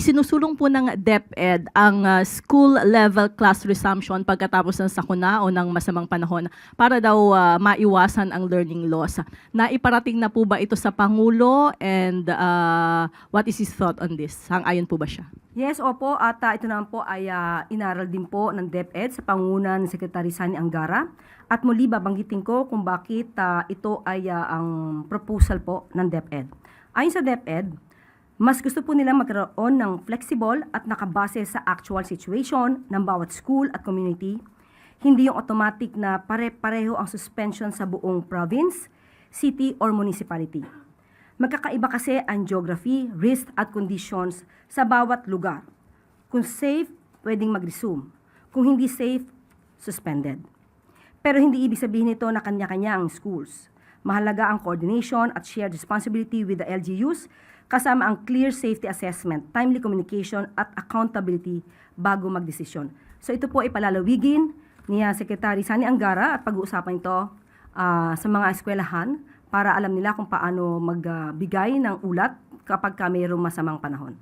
isinusulong po ng DepEd ang school level class resumption pagkatapos ng sakuna o ng masamang panahon para daw maiwasan ang learning loss. Naiparating na po ba ito sa Pangulo, and what is his thought on this? Sang-ayon po ba siya? Yes, opo. At ito naman po ay inaral din po ng DepEd sa pangunan ni Secretary Sani Angara. At muli babanggitin ko kung bakit ito ay ang proposal po ng DepEd. Ayon sa DepEd, mas gusto po nila magkaroon ng flexible at nakabase sa actual situation ng bawat school at community. Hindi yung automatic na pare-pareho ang suspension sa buong province, city, or municipality. Magkakaiba kasi ang geography, risk at conditions sa bawat lugar. Kung safe, pwedeng mag-resume. Kung hindi safe, suspended. Pero hindi ibig sabihin nito na kanya-kanya ang schools. Mahalaga ang coordination at shared responsibility with the LGUs, kasama ang clear safety assessment, timely communication at accountability bago magdesisyon. So ito po ay palalawigin ni Secretary Sani Angara at pag-uusapan ito sa mga eskwelahan para alam nila kung paano magbigay ng ulat kapag mayroong masamang panahon.